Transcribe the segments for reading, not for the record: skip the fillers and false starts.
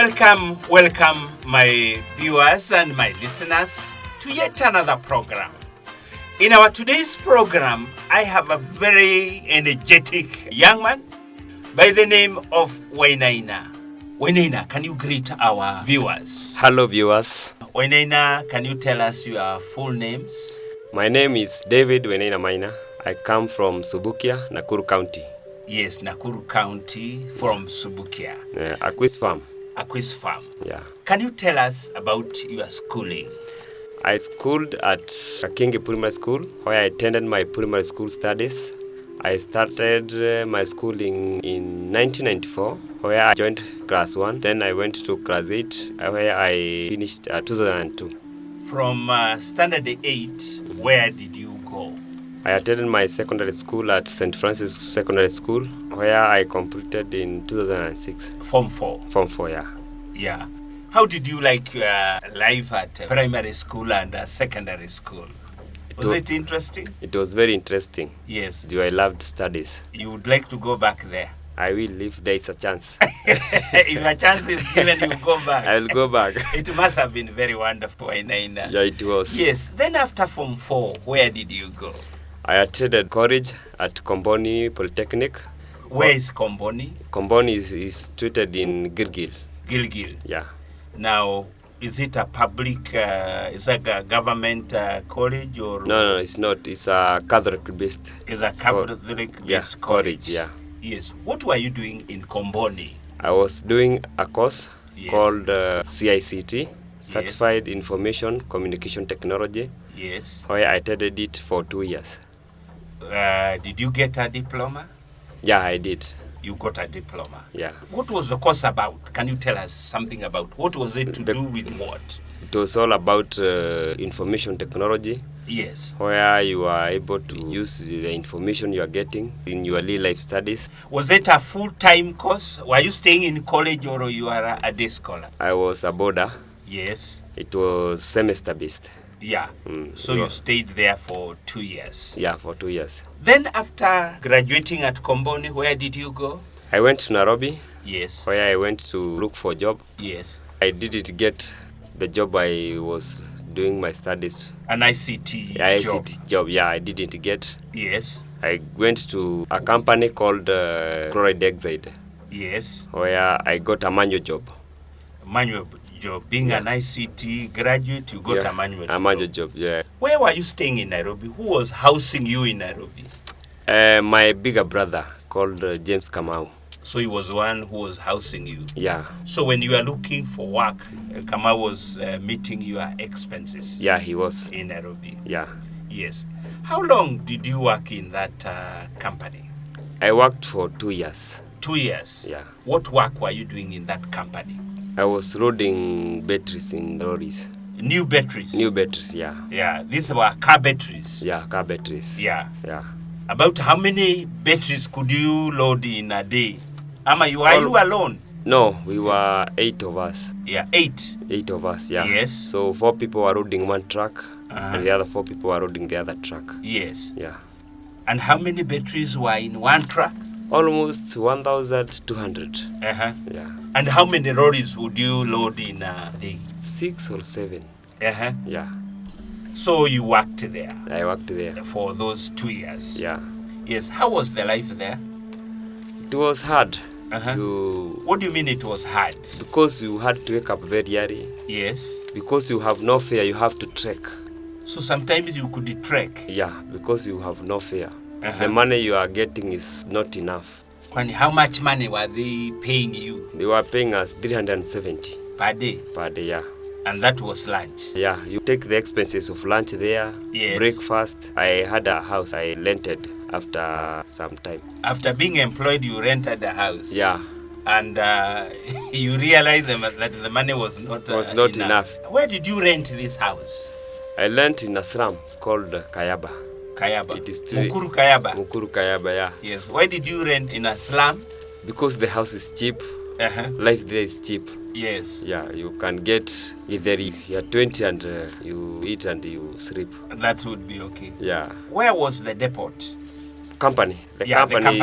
Welcome, my viewers and my listeners to yet another program. In our today's program, I have a very energetic young man by the name of Wainaina. Wainaina, can you greet our viewers? Hello, viewers. Wainaina, can you tell us your full names? My name is David Wainaina Maina. I come from Subukia, Nakuru County. Yes, Nakuru County from Subukia. Aquis Farm. Aquis Farm. Yeah. Can you tell us about your schooling? I schooled at Kakingi Primary School, where I attended my primary school studies. I started my schooling in 1994, where I joined class 1. Then I went to class 8, where I finished 2002. From standard 8, where did you go? I attended my secondary school at St. Francis Secondary School, where I completed in 2006. Form 4? Form 4, yeah. Yeah. How did you like life at primary school and secondary school? Was it interesting? It was very interesting. Yes. I loved studies. You would like to go back there? I will if there is a chance. If a chance is given, you go back. I will go back. It must have been very wonderful, Wainaina. Yeah, it was. Yes. Then after Form 4, where did you go? I attended college at Komboni Polytechnic. Where is Komboni? Komboni is situated in Gilgil. Gilgil. Yeah. Now, is it a public, is it a government college or? No, it's not. It's a Catholic-based. It's a Catholic-based college. Yeah. Yes. What were you doing in Komboni? I was doing a course called CICT, Certified Information Communication Technology. Yes. Where I attended it for 2 years. Did you get a diploma? Yeah, I did. You got a diploma? Yeah. What was the course about? Can you tell us something about what was it to do with what? It was all about information technology. Yes. Where you are able to use the information you are getting in your real life studies. Was it a full-time course? Were you staying in college or you are a day scholar? I was a boarder. Yes. It was semester-based. Yeah. So you stayed there for 2 years? Yeah, for 2 years. Then after graduating at Komboni, where did you go? I went to Nairobi. Yes. Where I went to look for a job. Yes. I didn't get the job I was doing my studies. An ICT job? ICT job, yeah, I didn't get. Yes. I went to a company called Chloride Dioxide. Yes. Where I got a manual job. Manual job. Being an ICT graduate, you got a manual job. A manual job, yeah. Where were you staying in Nairobi? Who was housing you in Nairobi? My bigger brother called James Kamau. So he was the one who was housing you? Yeah. So when you were looking for work, Kamau was meeting your expenses? Yeah, he was. In Nairobi? Yeah. Yes. How long did you work in that company? I worked for 2 years. 2 years? Yeah. What work were you doing in that company? I was loading batteries in lorries. New batteries? New batteries, yeah. Yeah, these were car batteries? Yeah, car batteries. Yeah. Yeah. About how many batteries could you load in a day? Are you alone? No, we were 8 of us. Yeah, 8? 8 of us, yeah. Yes. So 4 people were loading one truck, and the other 4 people were loading the other truck. Yes. Yeah. And how many batteries were in one truck? Almost 1,200. Uh-huh. Yeah. And how many lorries would you load in a day? 6 or 7. Uh-huh. Yeah. So you worked there? I worked there. For those 2 years? Yeah. Yes. How was the life there? It was hard. What do you mean it was hard? Because you had to wake up very early. Yes. Because you have no fare, you have to trek. So sometimes you could trek? Yeah, because you have no fare. The money you are getting is not enough. And how much money were they paying you? They were paying us 370. Per day? Per day, yeah. And that was lunch? Yeah, you take the expenses of lunch there, yes. Breakfast. I had a house I rented after some time. After being employed, you rented a house? Yeah. And you realized that the money was not enough. Where did you rent this house? I rent in a slum called Kayaba. Kayaba? It is still Mukuru Kayaba? Mukuru Kayaba, yeah. Yes. Why did you rent in a slum? Because the house is cheap. Life there is cheap. Yes. Yeah, you can get either you are 20 and you eat and you sleep. That would be okay. Yeah. Where was the depot? company. The company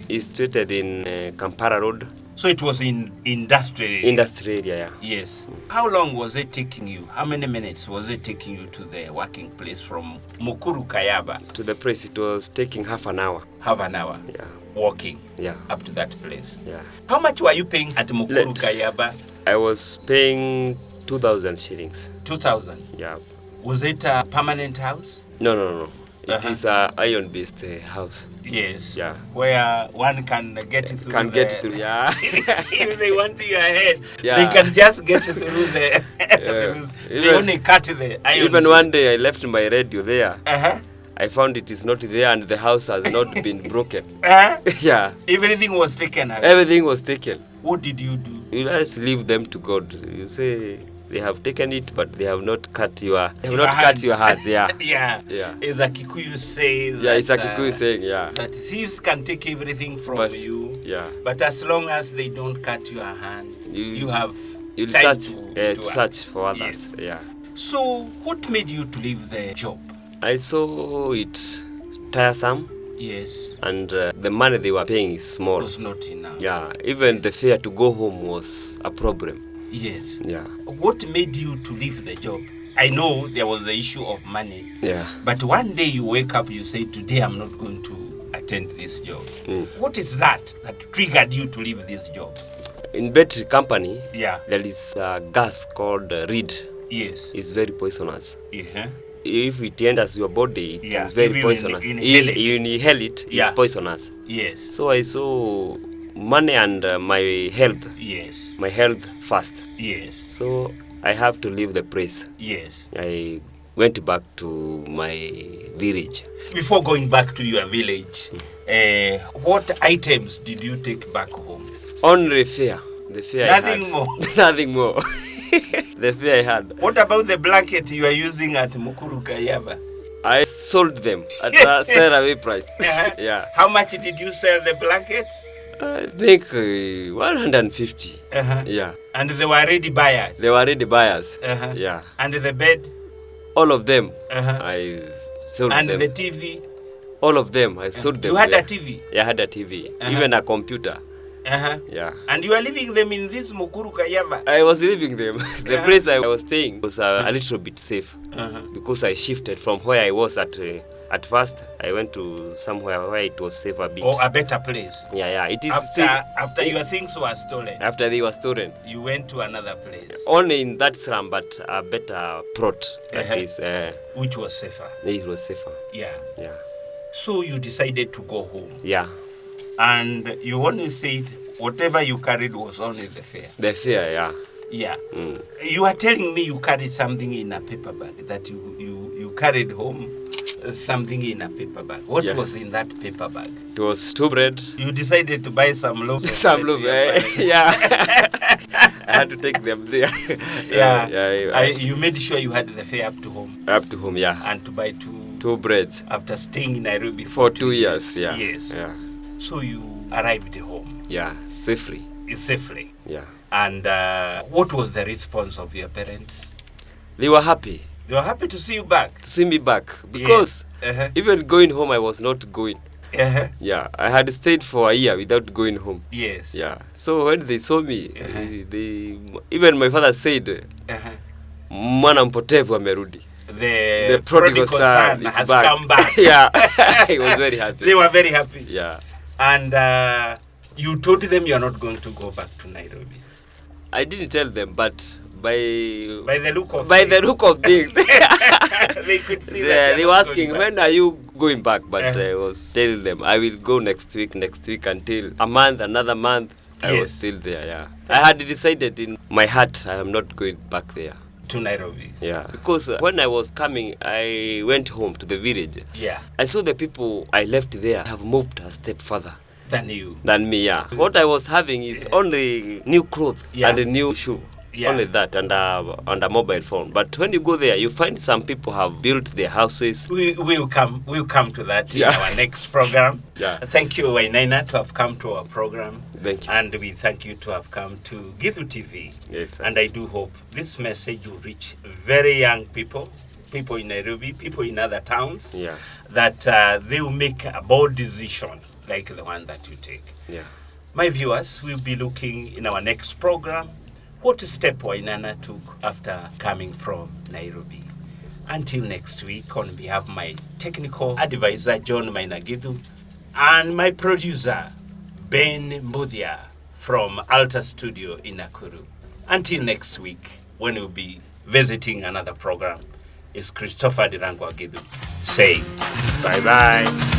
is situated in Kampala Road. So it was in industrial area? Industrial area, yeah. Yes. How long was it taking you? How many minutes was it taking you to the working place from Mukuru Kayaba? To the place, it was taking half an hour. Half an hour? Yeah. Walking? Yeah. Up to that place? Yeah. How much were you paying at Mukuru Kayaba? I was paying 2,000 shillings. 2,000? Yeah. Was it a permanent house? No. It is a iron-based house. Yes. Yeah. Where one can get through. Yeah. If they want your head, yeah. they can just get through the. They only cut the iron. Even one day I left my radio there. Uh-huh. I found it is not there and the house has not been broken. Uh-huh. Yeah. Everything was taken away. Everything was taken. What did you do? You just leave them to God. You say they have taken it, but they have not cut your. They have not cut your hands. Yeah. Yeah. Yeah. It's a Kikuyu saying. Yeah, it's a Kikuyu saying. Yeah. That thieves can take everything from you. Yeah. But as long as they don't cut your hand, you have. You'll time search to search for others. Yes. Yeah. So, what made you to leave the job? I saw it tiresome. Yes. And the money they were paying is small. Was not enough. Yeah. Even the fare to go home was a problem. Yes. Yeah. What made you to leave the job? I know there was the issue of money. Yeah. But one day you wake up, you say, today I'm not going to attend this job. What is that triggered you to leave this job? In battery company, yeah, there is a gas called reed. Yes. It's very poisonous. Uh-huh. If it enters your body, it's If very you poisonous. You inhale it, it's poisonous. Yes. So I saw money and my health. Yes. My health first. Yes. So I have to leave the place. Yes. I went back to my village. Before going back to your village, what items did you take back home? Only fare. The fare Nothing more. Nothing more. The fare I had. What about the blanket you are using at Mukuru Kayaba? I sold them at a sell-away price. Yeah. How much did you sell the blanket? I think 150. Yeah. And they were ready buyers? They were ready buyers. Yeah. And the bed? All of them. I sold them. And the TV? All of them. I sold them. You had a TV? Yeah, I had a TV. Even a computer. Yeah. And you are leaving them in this Mukuru Kayaba? I was leaving them. The place I was staying was a little bit safe because I shifted from where I was at first. I went to somewhere where it was safe a bit. Or a better place? Yeah. It is after your things were stolen? After they were stolen. You went to another place? Only in that slum, but a better plot. That is, which was safer? It was safer. Yeah. Yeah. So you decided to go home? Yeah. And you only said whatever you carried was only the fare? The fare, yeah. Yeah. You are telling me you carried something in a paper bag, that you carried home something in a paper bag. What was in that paper bag? It was 2 bread. You decided to buy some loaf? Some loaf, yeah. I had to take them there. You made sure you had the fare up to home? Up to home, yeah. And to buy two breads. After staying in Nairobi for 2 years, yeah. Yes. Yeah. So you arrived home? Yeah, safely. Safely? Yeah. And what was the response of your parents? They were happy. They were happy to see you back? To see me back. Because even going home, I was not going. Yeah, I had stayed for a year without going home. Yes. Yeah. So when they saw me, even my father said, Mwana mpotevu amerudi. The prodigal son has come back. Yeah. He was very happy. They were very happy. Yeah. And you told them you are not going to go back to Nairobi? I didn't tell them, but by the look of things, they could see that they were asking, when are you going back? But I was telling them, I will go next week until a month, another month. I was still there, yeah. I had decided in my heart, I am not going back there. To Nairobi? Yeah. Because when I was coming, I went home to the village. Yeah. I saw the people I left there have moved a step further. Than you? Than me, yeah. What I was having is only new clothes and a new shoe. Yeah. Only that and a mobile phone. But when you go there, you find some people have built their houses. We'll come to that in our next program. Yeah. Thank you, Wainaina, to have come to our program. Thank you. And we thank you to have come to GITHU TV. Yes, sir. And I do hope this message will reach very young people people in Nairobi, people in other towns, Yeah. that they will make a bold decision like the one that you take. Yeah. My viewers, we'll be looking in our next program what step Wainana took after coming from Nairobi. Until next week, on behalf of my technical advisor, John GITHU, and my producer, Ben Mbudia, from Alta Studio in Nakuru. Until next week, when we'll be visiting another program, is Christopher Dirangwa GITHU saying, Bye-bye.